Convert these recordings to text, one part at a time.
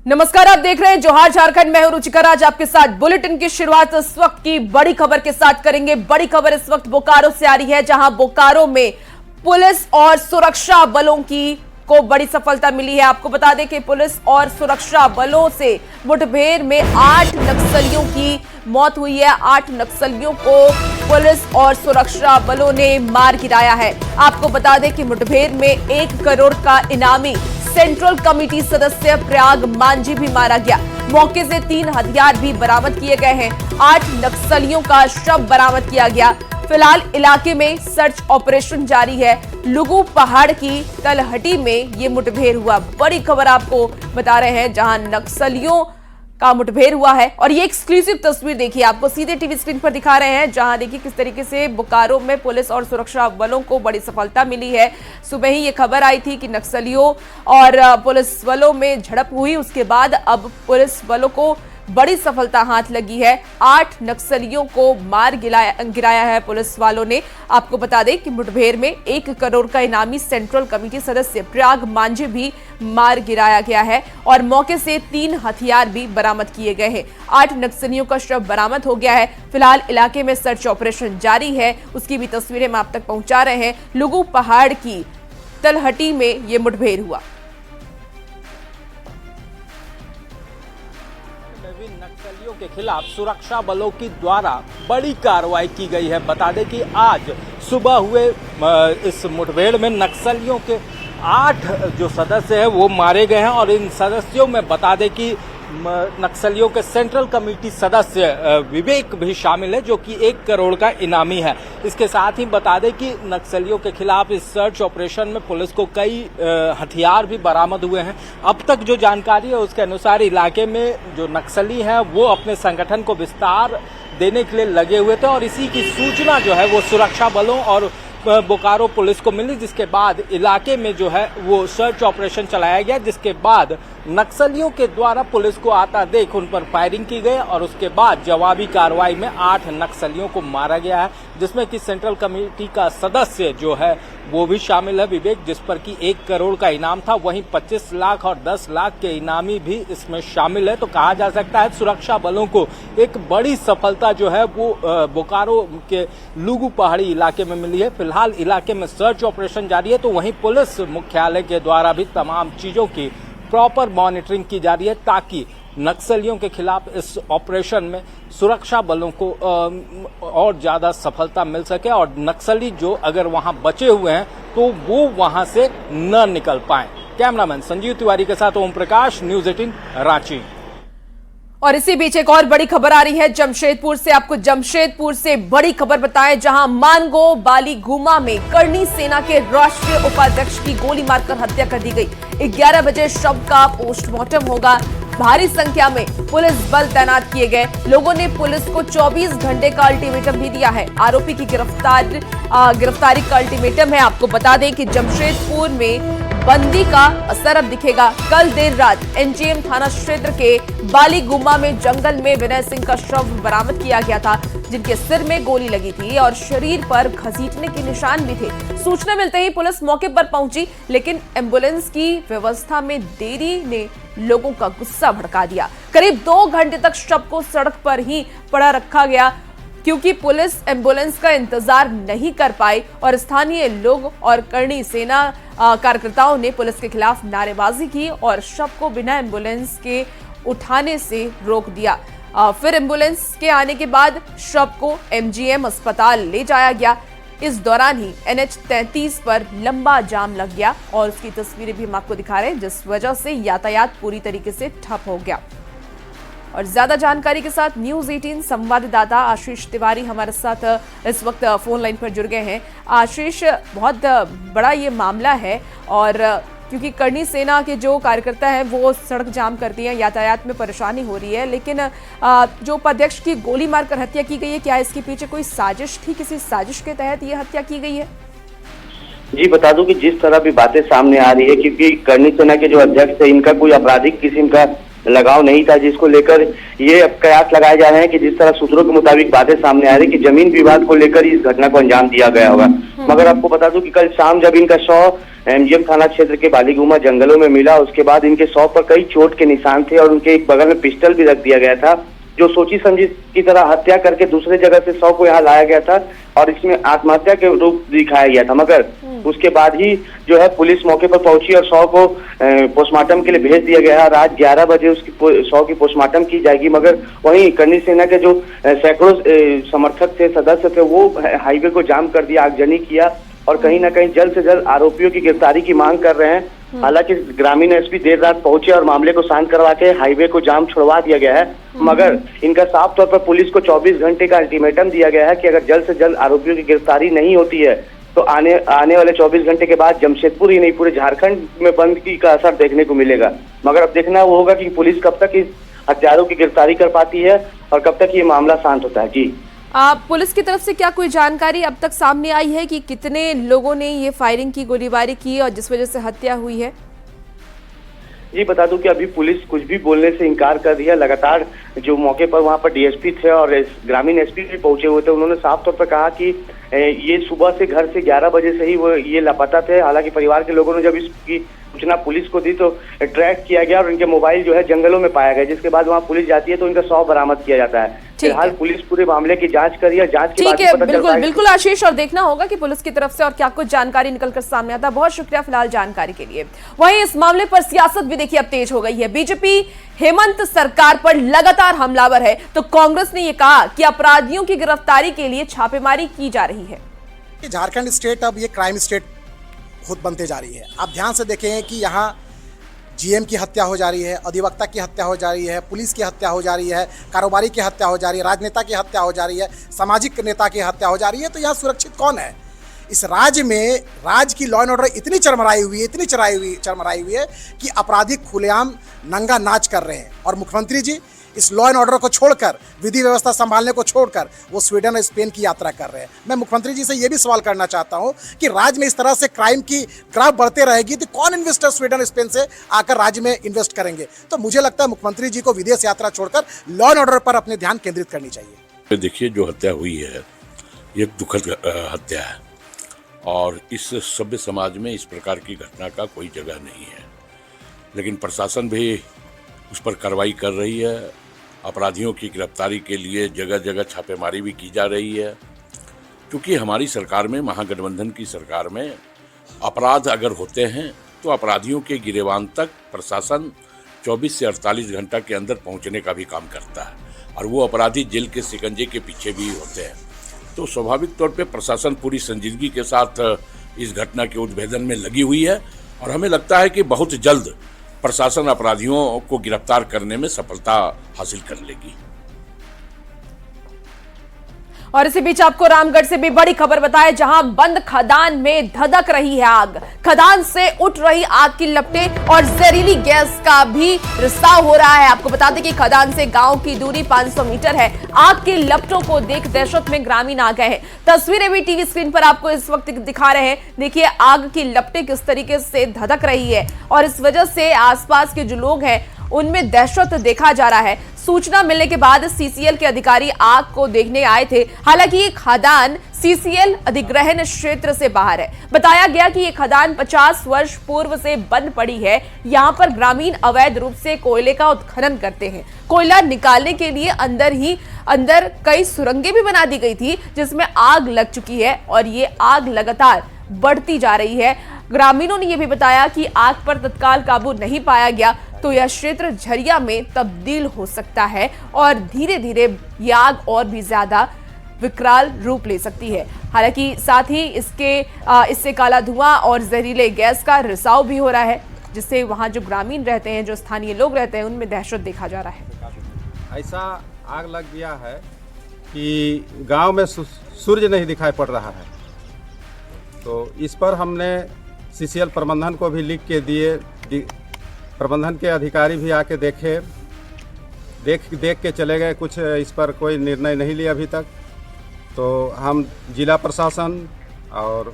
नमस्कार, आप देख रहे हैं जोहार झारखंड। मैं हूं रुचिका राज, आपके साथ बुलेटिन की शुरुआत इस वक्त की बड़ी खबर के साथ करेंगे। बड़ी खबर इस वक्त बोकारो से आ रही है, जहां बोकारो में पुलिस और सुरक्षा बलों को बड़ी सफलता मिली है। आपको बता दें कि पुलिस और सुरक्षा बलों से मुठभेड़ में 8 नक्सलियों की मौत हुई है। 8 नक्सलियों को पुलिस और सुरक्षा बलों ने मार गिराया है। आपको बता दें कि मुठभेड़ में 1 करोड़ का इनामी सेंट्रल कमेटी सदस्य प्रयाग मांझी भी मारा गया। मौके से 3 हथियार भी बरामद किए गए हैं। 8 नक्सलियों का शव बरामद किया गया। फिलहाल इलाके में सर्च ऑपरेशन जारी है। लुगु पहाड़ की तलहटी में ये मुठभेड़ हुआ। बड़ी खबर आपको बता रहे हैं, जहां नक्सलियों का मुठभेड़ हुआ है। और ये एक्सक्लूसिव तस्वीर देखिए, आपको सीधे टीवी स्क्रीन पर दिखा रहे हैं, जहां देखिए किस तरीके से बोकारो में पुलिस और सुरक्षा बलों को बड़ी सफलता मिली है। सुबह ही ये खबर आई थी कि नक्सलियों और पुलिस बलों में झड़प हुई। उसके बाद अब पुलिस बलों को बड़ी सफलता हाथ लगी है। 8 नक्सलियों को मार गिराया है पुलिस वालों ने। आपको बता दें कि मुठभेड़ में 1 करोड़ का इनामी सेंट्रल कमेटी सदस्य प्रयाग मांझी भी मार गिराया गया है और मौके से 3 हथियार भी बरामद किए गए हैं। 8 नक्सलियों का शव बरामद हो गया है। फिलहाल इलाके में सर्च ऑपरेशन जारी है, उसकी भी तस्वीरें हम आप तक पहुंचा रहे हैं। लुगु पहाड़ की तलहटी में ये मुठभेड़ हुआ। नक्सलियों के खिलाफ सुरक्षा बलों की द्वारा बड़ी कार्रवाई की गई है। बता दें कि आज सुबह हुए इस मुठभेड़ में नक्सलियों के 8 जो सदस्य हैं वो मारे गए हैं और इन सदस्यों में बता दें कि नक्सलियों के सेंट्रल कमेटी सदस्य विवेक भी शामिल है, जो कि 1 करोड़ का इनामी है। इसके साथ ही बता दें कि नक्सलियों के खिलाफ इस सर्च ऑपरेशन में पुलिस को कई हथियार भी बरामद हुए हैं। अब तक जो जानकारी है उसके अनुसार इलाके में जो नक्सली हैं वो अपने संगठन को विस्तार देने के लिए लगे हुए थे और इसी की सूचना जो है वो सुरक्षा बलों और बोकारो पुलिस को मिली, जिसके बाद इलाके में जो है वो सर्च ऑपरेशन चलाया गया, जिसके बाद नक्सलियों के द्वारा पुलिस को आता देख उन पर फायरिंग की गई और उसके बाद जवाबी कार्रवाई में 8 नक्सलियों को मारा गया है, जिसमें कि सेंट्रल कमेटी का सदस्य जो है वो भी शामिल है विवेक, जिस पर कि 1 करोड़ का इनाम था। वहीं 25 लाख और 10 लाख के इनामी भी इसमें शामिल है। तो कहा जा सकता है सुरक्षा बलों को एक बड़ी सफलता जो है वो बोकारो के लुगु पहाड़ी इलाके में मिली है। फिलहाल इलाके में सर्च ऑपरेशन जारी है, तो वहीं पुलिस मुख्यालय के द्वारा भी तमाम चीजों की प्रॉपर मॉनिटरिंग की जा रही है, ताकि नक्सलियों के खिलाफ इस ऑपरेशन में सुरक्षा बलों को और ज्यादा सफलता मिल सके और नक्सली जो अगर वहां बचे हुए हैं तो वो वहां से न निकल पाए। कैमरामैन संजीव तिवारी के साथ ओम प्रकाश, न्यूज़ 18 रांची। और इसी बीच एक और बड़ी खबर आ रही है जमशेदपुर से। आपको जमशेदपुर से बड़ी खबर बताएं, जहां मानगो बाली गुमा में करनी सेना के राष्ट्रीय उपाध्यक्ष की गोली मारकर हत्या कर दी गई। 11 बजे शव का पोस्टमार्टम होगा। भारी संख्या में पुलिस बल तैनात किए गए। लोगों ने पुलिस को 24 घंटे का अल्टीमेटम भी दिया है। आरोपी की गिरफ्तारी का अल्टीमेटम है। आपको बता दें कि जमशेदपुर में बंदी का असर अब दिखेगा। कल देर रात एनजीएम थाना क्षेत्र के बाली गुमा में जंगल में विनय सिंह का शव बरामद किया गया था, जिनके सिर में गोली लगी थी और शरीर पर घसीटने के निशान भी थे। सूचना मिलते ही पुलिस मौके पर पहुंची, लेकिन एम्बुलेंस की व्यवस्था में देरी ने लोगों का गुस्सा भड़का दिया। करीब 2 घंटे तक शव को सड़क पर ही पड़ा रखा गया, क्योंकि पुलिस एम्बुलेंस का इंतजार नहीं कर पाई और स्थानीय लोग और करनी सेना कार्यकर्ताओं ने पुलिस के खिलाफ नारेबाजी की और शव को बिना एम्बुलेंस के उठाने से रोक दिया। फिर एम्बुलेंस के आने के बाद शव को एमजीएम अस्पताल ले जाया गया। इस दौरान ही NH 33 पर लंबा जाम लग गया और उसकी तस्वीरें भी हम आपको दिखा रहे हैं, जिस वजह से यातायात पूरी तरीके से ठप हो गया। और ज्यादा जानकारी के साथ न्यूज़ 18 संवाददाता आशीष तिवारी हमारे साथ इस वक्त फोन लाइन पर जुड़ गए हैं। आशीष, बहुत बड़ा ये मामला है और क्योंकि करनी सेना के जो कार्यकर्ता हैं वो सड़क जाम करती हैं, यातायात में परेशानी हो रही है, लेकिन जो उपाध्यक्ष की गोली मारकर हत्या की गई है, क्या इसके पीछे कोई साजिश थी? किसी साजिश के तहत ये हत्या की गई है? जी, बता दूं कि जिस तरह भी बातें सामने आ रही है, क्योंकि करनी सेना के जो अध्यक्ष थे इनका कोई आपराधिक किस्म का लगाव नहीं था, जिसको लेकर ये कयास लगाए जा रहे हैं कि जिस तरह सूत्रों के मुताबिक बातें सामने आ रही कि जमीन विवाद को लेकर इस घटना को अंजाम दिया गया होगा। मगर आपको बता दूं कि कल शाम जब इनका शव एमजीएम थाना क्षेत्र के बालीगुमा जंगलों में मिला। उसके बाद इनके शव पर कई चोट के निशान थे और उनके एक बगल में पिस्टल भी रख दिया गया था, जो सोची समझी की तरह हत्या करके दूसरे जगह से शव को यहाँ लाया गया था और इसमें आत्महत्या के रूप दिखाया गया था। मगर उसके बाद ही जो है पुलिस मौके पर पहुंची और शव को पोस्टमार्टम के लिए भेज दिया गया है। रात 11 बजे उसकी शव की पोस्टमार्टम की जाएगी। मगर वहीं करनी सेना के जो सैकड़ों समर्थक थे, सदस्य थे, वो हाईवे को जाम कर दिया, आगजनी किया और कहीं ना कहीं जल्द से जल्द आरोपियों की गिरफ्तारी की मांग कर रहे हैं। हालांकि ग्रामीण एसपी देर रात पहुंचे और मामले को शांत करवा के हाईवे को जाम छुड़वा दिया गया है। मगर इनका साफ तौर पर पुलिस को 24 घंटे का अल्टीमेटम दिया गया है कि अगर जल्द से जल्द आरोपियों की गिरफ्तारी नहीं होती है तो आने वाले 24 घंटे के बाद जमशेदपुर ही नहीं पूरे झारखंड में बंद की का असर देखने को मिलेगा। मगर अब देखना वो होगा कि पुलिस कब तक इस हत्यारों की गिरफ्तारी कर पाती है और कब तक ये मामला शांत होता है। जी पुलिस की तरफ से क्या कोई जानकारी अब तक सामने आई है कि कितने लोगों ने ये फायरिंग की, गोलीबारी की और जिस वजह से हत्या हुई है? जी बता दूं कि अभी पुलिस कुछ भी बोलने से इनकार कर रही है। लगातार जो मौके पर वहां पर डीएसपी थे और ग्रामीण एसपी भी पहुंचे हुए थे, उन्होंने साफ तौर पर कहा कि ये सुबह से घर से 11 बजे से ही वो ये लापता थे। हालांकि परिवार के लोगों ने जब इसकी सूचना पुलिस को दी तो ट्रैक किया गया और इनके मोबाइल जो है जंगलों में पाया गया, जिसके बाद वहां पुलिस जाती है तो इनका शव बरामद किया जाता है। फिलहाल पुलिस पूरे मामले की जांच कर रही है। जांच के बाद पता चलता है। बिल्कुल आशीष, और देखना होगा कि पुलिस की तरफ से और क्या कुछ जानकारी निकलकर सामने आता है। बहुत शुक्रिया फिलहाल जानकारी के लिए। वहीं इस मामले पर सियासत भी देखिए अब तेज हो गई है। बीजेपी हेमंत सरकार पर लगातार हमलावर है, तो कांग्रेस ने यह कहा कि अपराधियों की गिरफ्तारी के लिए छापेमारी की जा रही है। झारखंड स्टेट अब ये क्राइम स्टेट खुद बनते जा रही है। आप ध्यान से देखें कि यहाँ जीएम की हत्या हो जा रही है, अधिवक्ता की हत्या हो जा रही है, पुलिस की हत्या हो जा रही है, कारोबारी की हत्या हो जा रही है, राजनेता की हत्या हो जा रही है, सामाजिक नेता की हत्या हो जा रही है। तो यहाँ सुरक्षित कौन है? इस राज्य में राज्य की लॉ एंड ऑर्डर इतनी चरमराई हुई है कि अपराधी खुलेआम नंगा नाच कर रहे हैं। और मुख्यमंत्री जी इस लॉ एंड ऑर्डर को छोड़कर, विधि व्यवस्था संभालने को छोड़कर वो स्वीडन और स्पेन की यात्रा कर रहे हैं। मैं मुख्यमंत्री जी से ये भी सवाल करना चाहता हूँ कि राज्य में इस तरह से क्राइम की ग्राफ बढ़ते रहेगी तो कौन इन्वेस्टर स्वीडन स्पेन से आकर राज्य में इन्वेस्ट करेंगे? तो मुझे लगता है मुख्यमंत्री जी को विदेश यात्रा छोड़कर लॉ एंड ऑर्डर पर अपने ध्यान केंद्रित करनी चाहिए। देखिए, जो हत्या हुई है ये दुखद हत्या है और इस सभ्य समाज में इस प्रकार की घटना का कोई जगह नहीं है। लेकिन प्रशासन भी उस पर कार्रवाई कर रही है। अपराधियों की गिरफ्तारी के लिए जगह जगह छापेमारी भी की जा रही है, क्योंकि हमारी सरकार में, महागठबंधन की सरकार में, अपराध अगर होते हैं तो अपराधियों के गिरेबान तक प्रशासन 24 से 48 घंटा के अंदर पहुंचने का भी काम करता है और वो अपराधी जेल के शिकंजे के पीछे भी होते हैं। तो स्वाभाविक तौर पे प्रशासन पूरी संजीदगी के साथ इस घटना के उद्भेदन में लगी हुई है और हमें लगता है कि बहुत जल्द प्रशासन अपराधियों को गिरफ्तार करने में सफलता हासिल कर लेगी। और इसी बीच आपको रामगढ़ से भी बड़ी खबर बताएं, जहां बंद खदान में धधक रही है आग। खदान से उठ रही आग की लपटें और जहरीली गैस का भी रिसाव हो रहा है। आपको बता दें कि खदान से गांव की दूरी 500 मीटर है। आग की लपटों को देख दहशत में ग्रामीण आ गए हैं। तस्वीरें भी टीवी स्क्रीन पर आपको इस वक्त दिखा रहे हैं। देखिए आग की लपटें किस तरीके से धधक रही है और इस वजह से आसपास के जो लोग हैं उनमें दहशत देखा जा रहा है। सूचना मिलने के बाद सीसीएल के अधिकारी आग को देखने आए थे। हालांकि ये खदान सीसीएल अधिग्रहण क्षेत्र से बाहर है। बताया गया कि ये खदान 50 वर्ष पूर्व से बंद पड़ी है। यहाँ पर ग्रामीण अवैध रूप से कोयले का उत्खनन करते हैं। कोयला निकालने के लिए अंदर कई सुरंगें भी बना दी गई थी, जिसमें आग लग चुकी है और ये आग लगातार बढ़ती जा रही है। ग्रामीणों ने यह भी बताया कि आग पर तत्काल काबू नहीं पाया गया तो यह क्षेत्र झरिया में तब्दील हो सकता है और धीरे धीरे यह आग और भी ज्यादा विकराल रूप ले सकती है। हालांकि साथ ही इससे काला धुआं और जहरीले गैस का रिसाव भी हो रहा है, जिससे वहां जो ग्रामीण रहते हैं, जो स्थानीय लोग रहते हैं, उनमें दहशत देखा जा रहा है। ऐसा आग लग गया है कि गांव में सूर्य नहीं दिखाई पड़ रहा है। तो इस पर हमने सीसीएल प्रबंधन को भी लिख के दिए। प्रबंधन के अधिकारी भी आके देख के चले गए। कुछ इस पर कोई निर्णय नहीं लिया अभी तक। तो हम जिला प्रशासन और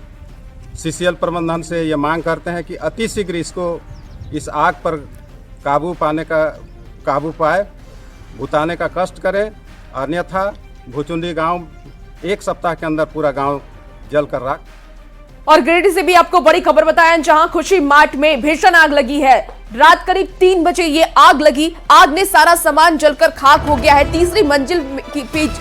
सीसीएल प्रबंधन से ये मांग करते हैं कि अतिशीघ्र इस आग पर काबू पाए, बुताने का कष्ट करें। अन्यथा भुचुंडी गांव 1 सप्ताह के अंदर पूरा गांव जल कर राख और गिरिडीह से भी आपको बड़ी खबर बताएं, जहां खुशी मार्ट में भीषण आग लगी है। रात करीब 3 बजे ये आग लगी। आग ने सारा सामान जलकर खाक हो गया है। तीसरी मंजिल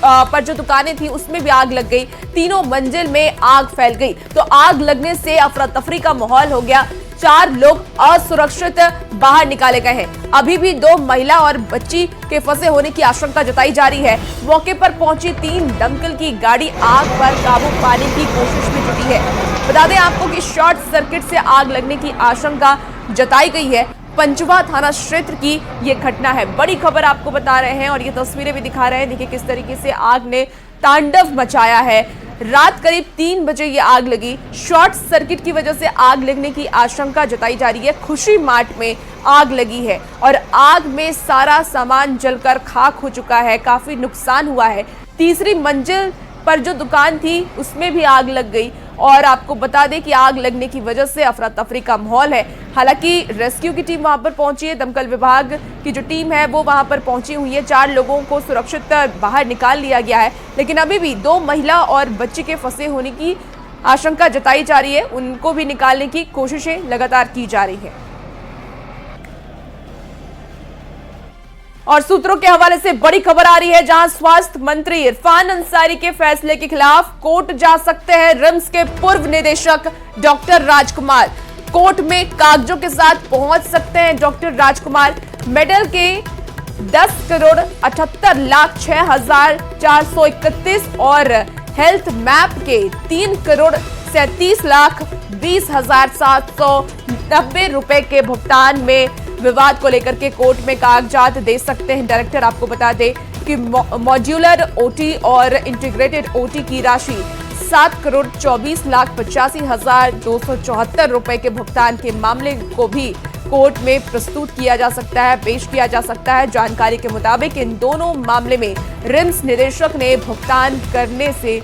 पर जो दुकानें थी उसमें भी आग लग गई। तीनों मंजिल में आग फैल गई, तो आग लगने से अफरा तफरी का माहौल हो गया। 4 लोग असुरक्षित बाहर निकाले गए हैं। अभी भी 2 महिला और बच्ची के फंसे होने की आशंका जताई जा रही है। मौके पर पहुंची 3 दमकल की गाड़ी आग पर काबू पाने की कोशिश में जुटी है। बता दें आपको कि शॉर्ट सर्किट से आग लगने की आशंका जताई गई है। पंचवा थाना क्षेत्र की ये घटना है। बड़ी खबर आपको बता रहे हैं और ये तस्वीरें भी दिखा रहे हैं। देखिए किस तरीके से आग ने तांडव मचाया है। रात करीब 3 बजे ये आग लगी। शॉर्ट सर्किट की वजह से आग लगने की आशंका जताई जा रही है। खुशी मार्ट में आग लगी है और आग में सारा सामान जलकर खाक हो चुका है। काफी नुकसान हुआ है। तीसरी मंजिल पर जो दुकान थी उसमें भी आग लग गई और आपको बता दें कि आग लगने की वजह से अफरा तफरी का माहौल है। हालांकि रेस्क्यू की टीम वहां पर पहुंची है। दमकल विभाग की जो टीम है वो वहां पर पहुंची हुई है। 4 लोगों को सुरक्षित बाहर निकाल लिया गया है, लेकिन अभी भी 2 महिला और बच्चे के फंसे होने की आशंका जताई जा रही है। उनको भी निकालने की कोशिशें लगातार की जा रही है। और सूत्रों के हवाले से बड़ी खबर आ रही है, जहां स्वास्थ्य मंत्री इरफान अंसारी के फैसले के खिलाफ कोर्ट जा सकते हैं रिम्स के पूर्व निदेशक डॉक्टर राजकुमार। कोर्ट में कागजों के साथ पहुंच सकते हैं डॉक्टर राजकुमार। मेडल के 10,78,06,431 और हेल्थ मैप के 3,37,20,790 रुपए के भुगतान में विवाद को लेकर के कोर्ट में कागजात दे सकते हैं डायरेक्टर। आपको बता दें कि मॉड्यूलर ओटी और इंटीग्रेटेड ओटी की राशि 7,24,85,274 रुपए के भुगतान के मामले को भी कोर्ट में प्रस्तुत किया जा सकता है, पेश किया जा सकता है। जानकारी के मुताबिक इन दोनों मामले में रिम्स निदेशक ने भुगतान करने से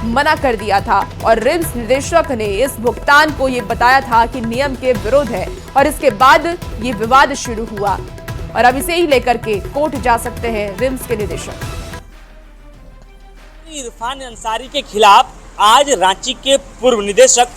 मना कर दिया था और रिम्स निदेशक ने इस भुगतान को ये बताया था कि नियम के विरुद्ध है और इसके बाद ये विवाद शुरू हुआ और अब इसे ही लेकर के कोर्ट जा सकते हैं रिम्स के निदेशक। इरफान अंसारी के खिलाफ आज रांची के पूर्व निदेशक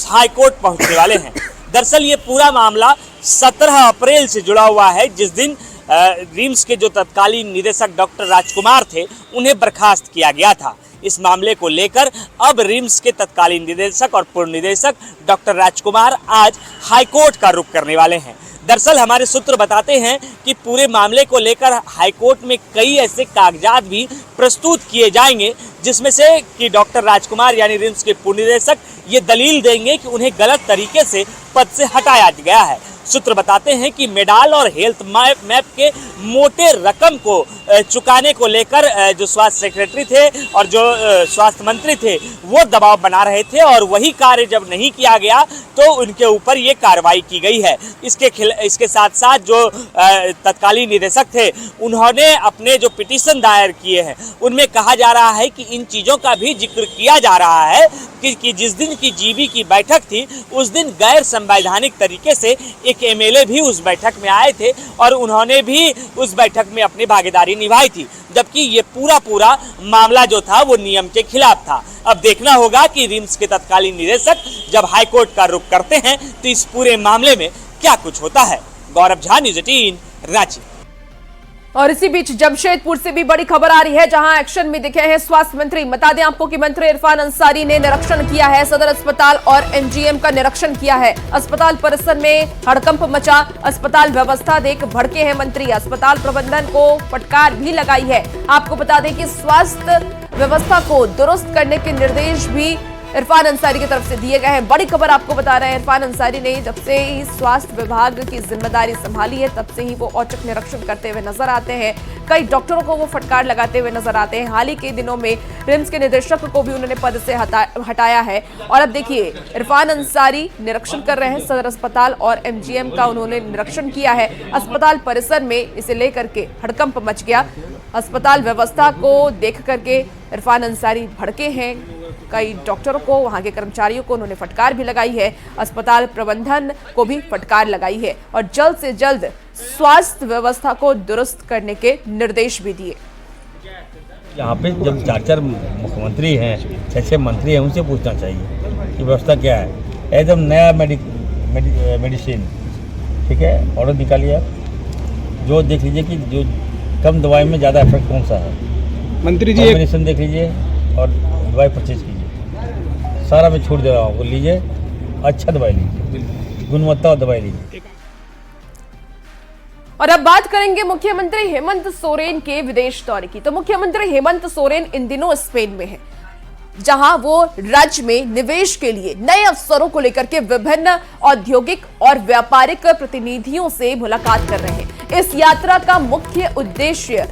हाईकोर्ट पहुंचने वाले हैं। दरअसल ये पूरा मामला 17 अप्रैल से जुड़ा हुआ है, जिस दिन रिम्स के जो तत्कालीन निदेशक डॉक्टर राजकुमार थे उन्हें बर्खास्त किया गया था। इस मामले को लेकर अब रिम्स के तत्कालीन निदेशक और पूर्व निदेशक डॉक्टर राजकुमार आज हाईकोर्ट का रुख करने वाले हैं। दरअसल हमारे सूत्र बताते हैं कि पूरे मामले को लेकर हाईकोर्ट में कई ऐसे कागजात भी प्रस्तुत किए जाएंगे, जिसमें से कि डॉक्टर राजकुमार यानी रिम्स के पूर्व निदेशक ये दलील देंगे कि उन्हें गलत तरीके से पद से हटाया गया है। सूत्र बताते हैं कि मेडाल और हेल्थ मैप के मोटे रकम को चुकाने को लेकर जो स्वास्थ्य सेक्रेटरी थे और जो स्वास्थ्य मंत्री थे वो दबाव बना रहे थे और वही कार्य जब नहीं किया गया तो उनके ऊपर ये कार्रवाई की गई है। इसके साथ साथ जो तत्कालीन निदेशक थे उन्होंने अपने जो पिटीशन दायर किए हैं उनमें कहा जा रहा है कि इन चीज़ों का भी जिक्र किया जा रहा है कि जिस दिन की जीबी की बैठक थी उस दिन गैर संवैधानिक तरीके से एक एमएलए भी उस बैठक में आए थे और उन्होंने भी उस बैठक में अपनी भागीदारी निभाई थी, जबकि ये पूरा मामला जो था वो नियम के खिलाफ था। अब देखना होगा कि रिम्स के तत्कालीन निदेशक जब हाईकोर्ट का रुख करते हैं तो इस पूरे मामले में क्या कुछ होता है। गौरव झा, न्यूज़ 18 रांची। और इसी बीच जमशेदपुर से भी बड़ी खबर आ रही है, जहां एक्शन में दिखे हैं स्वास्थ्य मंत्री। बता दें आपको कि मंत्री इरफान अंसारी ने निरीक्षण किया है, सदर अस्पताल और एमजीएम का निरीक्षण किया है। अस्पताल परिसर में हड़कंप मचा, अस्पताल व्यवस्था देख भड़के हैं मंत्री। अस्पताल प्रबंधन को फटकार भी लगाई है। आपको बता दें कि स्वास्थ्य व्यवस्था को दुरुस्त करने के निर्देश भी इरफान अंसारी की तरफ से दिए गए हैं। बड़ी खबर आपको बता रहे हैं, इरफान अंसारी ने जब से ही स्वास्थ्य विभाग की जिम्मेदारी संभाली है तब से ही वो औचक निरीक्षण करते हुए नजर आते हैं। कई डॉक्टरों को वो फटकार लगाते हुए नजर आते हैं। हाल ही के दिनों में रिम्स के निदेशक को भी उन्होंने पद से हटाया है। और अब देखिए इरफान अंसारी निरीक्षण कर रहे हैं सदर अस्पताल और एमजीएम का उन्होंने निरीक्षण किया है। अस्पताल परिसर में इसे लेकर के हड़कंप मच गया। अस्पताल व्यवस्था को देख करके इरफान अंसारी भड़के हैं। कई डॉक्टरों को, वहां के कर्मचारियों को उन्होंने फटकार भी लगाई है। अस्पताल प्रबंधन को भी फटकार लगाई है और जल्द से जल्द स्वास्थ्य व्यवस्था को दुरुस्त करने के निर्देश भी दिए। यहाँ पे जब 4 मुख्यमंत्री हैं, 6 मंत्री हैं, उनसे पूछना चाहिए की व्यवस्था क्या है। एकदम नया मेडिसिन, ठीक है, ऑर्डर निकालिए आप, जो देख लीजिए कि जो कम दवाई में ज़्यादा इफेक्ट कौन सा है। मंत्री जी मेडिसिन देख लीजिए और दवाई परचेज कीजिए। सारा मैं छूट दे रहा हूँ, लीजिए, अच्छा दवाई लीजिए, गुणवत्ता और दवाई लीजिए। और अब बात करेंगे मुख्यमंत्री हेमंत सोरेन के विदेश दौरे की। तो मुख्यमंत्री हेमंत सोरेन इन दिनों स्पेन में हैं, जहां वो राज्य में निवेश के लिए नए अवसरों को लेकर के विभिन्न औद्योगिक और व्यापारिक प्रतिनिधियों से मुलाकात कर रहे हैं। इस यात्रा का मुख्य उद्देश्य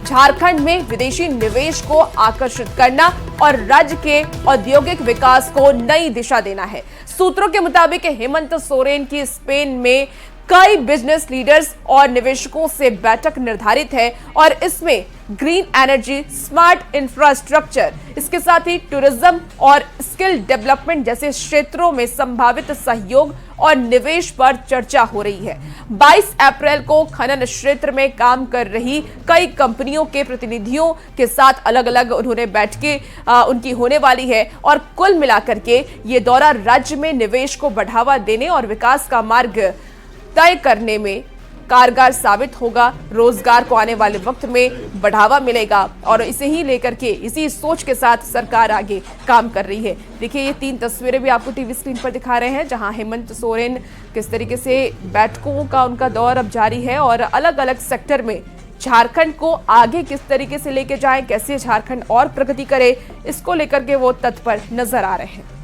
झारखंड में विदेशी निवेश को आकर्षित करना और राज्य के औद्योगिक विकास को नई दिशा देना है। सूत्रों के मुताबिक हेमंत सोरेन की स्पेन में कई बिजनेस लीडर्स और निवेशकों से बैठक निर्धारित है और इसमें ग्रीन एनर्जी, स्मार्ट इंफ्रास्ट्रक्चर, इसके साथ ही टूरिज्म और स्किल डेवलपमेंट जैसे क्षेत्रों में संभावित सहयोग और निवेश पर चर्चा हो रही है। 22 अप्रैल को खनन क्षेत्र में काम कर रही कई कंपनियों के प्रतिनिधियों के साथ अलग अलग उन्होंने बैठकें उनकी होने वाली है और कुल मिलाकर के ये दौरा राज्य में निवेश को बढ़ावा देने और विकास का मार्ग तय करने में कारगर साबित होगा। रोजगार को आने वाले वक्त में बढ़ावा मिलेगा और इसे ही लेकर के इसी सोच के साथ सरकार आगे काम कर रही है। देखिए, ये 3 तस्वीरें भी आपको टीवी स्क्रीन पर दिखा रहे हैं, जहां हेमंत सोरेन किस तरीके से बैठकों का उनका दौर अब जारी है और अलग अलग सेक्टर में झारखंड को आगे किस तरीके से लेके जाएं, कैसे झारखंड और प्रगति करे, इसको लेकर के वो तत्पर नजर आ रहे हैं।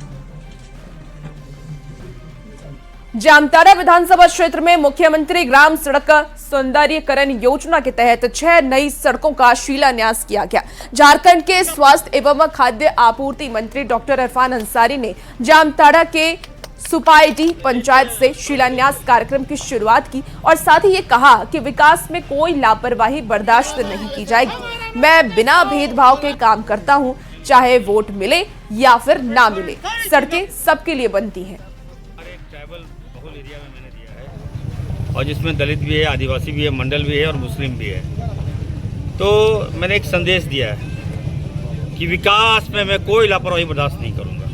जामताड़ा विधानसभा क्षेत्र में मुख्यमंत्री ग्राम सड़क सौंदर्यीकरण योजना के तहत 6 नई सड़कों का शिलान्यास किया गया। झारखंड के स्वास्थ्य एवं खाद्य आपूर्ति मंत्री डॉक्टर इरफान अंसारी ने जामताड़ा के सुपाईडी पंचायत से शिलान्यास कार्यक्रम की शुरुआत की और साथ ही ये कहा कि विकास में कोई लापरवाही बर्दाश्त नहीं की जाएगी। मैं बिना भेदभाव के काम करता हूं, चाहे वोट मिले या फिर ना मिले, सड़कें सबके लिए बनती हैं। बहुल एरिया में मैंने दिया है और जिसमें दलित भी है, आदिवासी भी है, मंडल भी है और मुस्लिम भी है। तो मैंने एक संदेश दिया है कि विकास में मैं कोई लापरवाही बर्दाश्त नहीं करूंगा।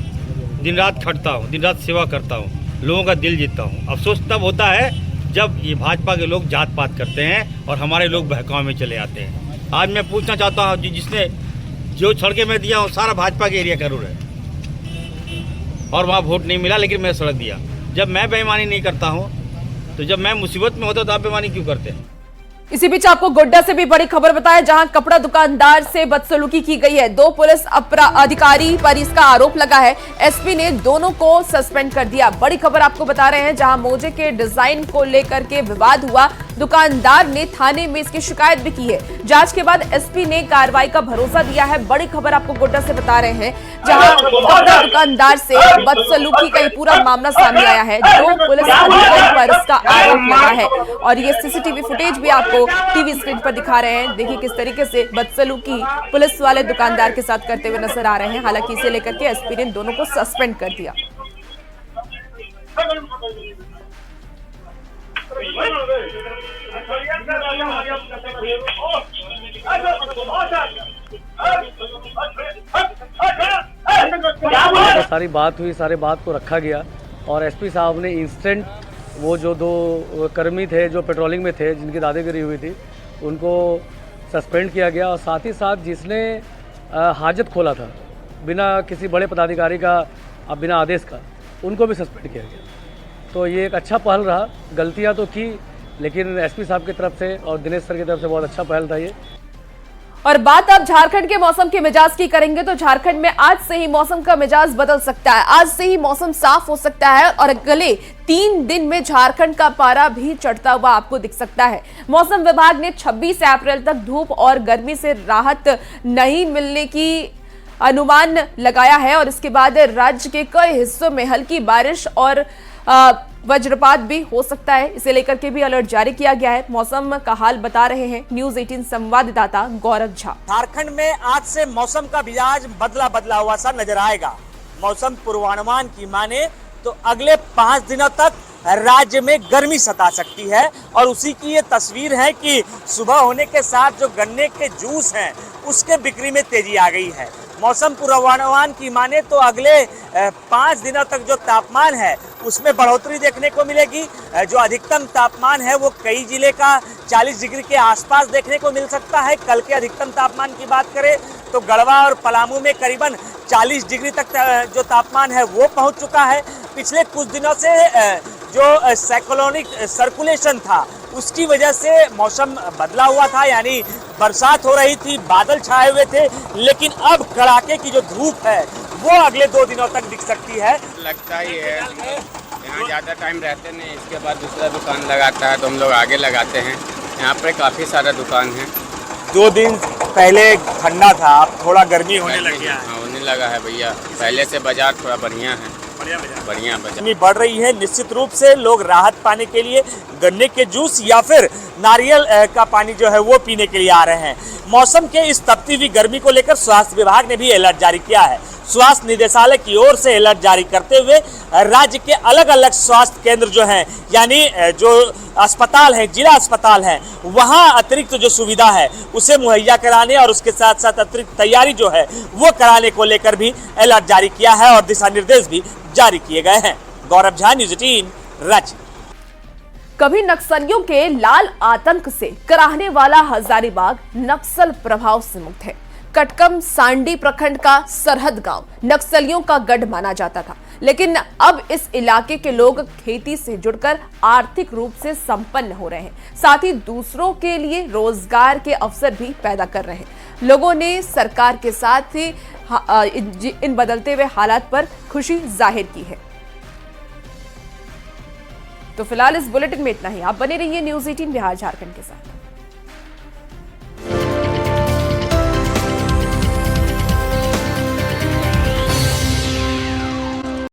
दिन रात खटता हूँ, दिन रात सेवा करता हूँ, लोगों का दिल जीतता हूँ। अफसोस तब होता है जब ये भाजपा के लोग जात पात करते हैं और हमारे लोग बहकाव में चले आते हैं। आज मैं पूछना चाहता हूँ, जिसने जो सड़कें मैं दिया हूँ सारा भाजपा के एरिया का रूल है और वहाँ वोट नहीं मिला, लेकिन मैं सड़क दिया। जब मैं बेईमानी नहीं करता हूं, तो जब मैं मुसीबत में होता तो आप बेईमानी क्यों करते हैं? इसी बीच आपको गोड्डा से भी बड़ी खबर बताएं, जहां कपड़ा दुकानदार से बदसलूकी की गई है। 2 पुलिस अधिकारी पर इसका आरोप लगा है। एसपी ने दोनों को सस्पेंड कर दिया। बड़ी खबर आपको बता रहे हैं, जहां मोजे के डिजाइन को लेकर के विवाद हुआ, दुकानदार ने थाने में इसकी शिकायत भी की है। जांच के बाद एसपी ने कार्रवाई का भरोसा दिया है। बड़ी खबर आपको गोड्डा से बता रहे हैं, जहां कपड़ा दुकानदार से बदसलूकी का पूरा मामला सामने आया है। 2 पुलिस अधिकारी पर इसका आरोप लगा है और ये सीसीटीवी फुटेज भी आपको टीवी स्क्रीन पर दिखा रहे हैं। देखिए किस तरीके से बदसलूकी पुलिस वाले दुकानदार के साथ करते हुए नजर आ रहे हैं। हालांकि इसे लेकर के एसपी ने दोनों को सस्पेंड कर दिया। सारी बात हुई, सारे बात को रखा गया और एसपी साहब ने इंस्टेंट वो जो 2 कर्मी थे जो पेट्रोलिंग में थे, जिनकी दादागिरी हुई थी, उनको सस्पेंड किया गया और साथ ही साथ जिसने हाजत खोला था बिना किसी बड़े पदाधिकारी का, अब बिना आदेश का, उनको भी सस्पेंड किया गया। तो ये एक अच्छा पहल रहा। गलतियां तो की, लेकिन एसपी साहब की तरफ से और दिनेश सर की तरफ से बहुत अच्छा पहल था ये। और बात अब झारखंड के मौसम के मिजाज की करेंगे तो झारखंड में आज से ही मौसम का मिजाज बदल सकता है। आज से ही मौसम साफ हो सकता है और अगले 3 दिन में झारखंड का पारा भी चढ़ता हुआ आपको दिख सकता है। मौसम विभाग ने 26 अप्रैल तक धूप और गर्मी से राहत नहीं मिलने की अनुमान लगाया है और इसके बाद राज्य के कई हिस्सों में हल्की बारिश और वज्रपात भी हो सकता है। इसे लेकर के भी अलर्ट जारी किया गया है। मौसम का हाल बता रहे हैं न्यूज़ 18 संवाददाता गौरव झा। झारखंड में आज से मौसम का मिजाज बदला बदला हुआ सा नजर आएगा। मौसम पूर्वानुमान की माने तो अगले 5 दिनों तक राज्य में गर्मी सता सकती है और उसी की ये तस्वीर है कि सुबह होने के साथ जो गन्ने के जूस हैं उसके बिक्री में तेजी आ गई है। मौसम पूर्वानुमान की माने तो अगले 5 दिनों तक जो तापमान है उसमें बढ़ोतरी देखने को मिलेगी। जो अधिकतम तापमान है वो कई जिले का 40 डिग्री के आसपास देखने को मिल सकता है। कल के अधिकतम तापमान की बात करें तो गढ़वा और पलामू में करीबन 40 डिग्री तक जो तापमान है वो पहुंच चुका है। पिछले कुछ दिनों से जो साइक्लोनिक सर्कुलेशन था उसकी वजह से मौसम बदला हुआ था, यानी बरसात हो रही थी, बादल छाए हुए थे, लेकिन अब कड़ाके की जो धूप है वो अगले 2 दिनों तक दिख सकती है। लगता ही है, यहाँ ज़्यादा टाइम रहते नहीं, इसके बाद दूसरा दुकान लगाता है तो हम लोग आगे लगाते हैं। यहाँ पे काफ़ी सारा दुकान है। 2 दिन पहले ठंडा था, अब थोड़ा गर्मी होने लग गया है। हाँ, होने लगा है भैया, पहले से बाजार थोड़ा बढ़िया है, बढ़िया बाजार। गर्मी बढ़ रही है, निश्चित रूप से लोग राहत पाने के लिए गन्ने के जूस या फिर नारियल का पानी जो है वो पीने के लिए आ रहे हैं। मौसम के इस तपती हुई गर्मी को लेकर स्वास्थ्य विभाग ने भी अलर्ट जारी किया है। स्वास्थ्य निदेशालय की ओर से अलर्ट जारी करते हुए राज्य के अलग अलग स्वास्थ्य केंद्र जो हैं, यानी जो अस्पताल है, जिला अस्पताल है, वहां अतिरिक्त जो सुविधा है उसे मुहैया कराने और उसके साथ साथ अतिरिक्त तैयारी जो है वो कराने को लेकर भी अलर्ट जारी किया है और दिशा निर्देश भी जारी किए गए हैं। गौरव झा, न्यूज़ 18, रांची। कभी नक्सलियों के लाल आतंक से कराहने वाला हजारीबाग नक्सल प्रभाव से मुक्त है। कटकम सांडी प्रखंड का सरहद गांव नक्सलियों का गढ़ माना जाता था, लेकिन अब इस इलाके के लोग खेती से जुड़कर आर्थिक रूप से संपन्न हो रहे हैं, साथ ही दूसरों के लिए रोजगार के अवसर भी पैदा कर रहे हैं। लोगों ने सरकार के साथ ही इन बदलते हुए हालात पर खुशी जाहिर की है। तो फिलहाल इस बुलेटिन में इतना ही। आप बने रहिए न्यूज़ 18 बिहार झारखंड के साथ।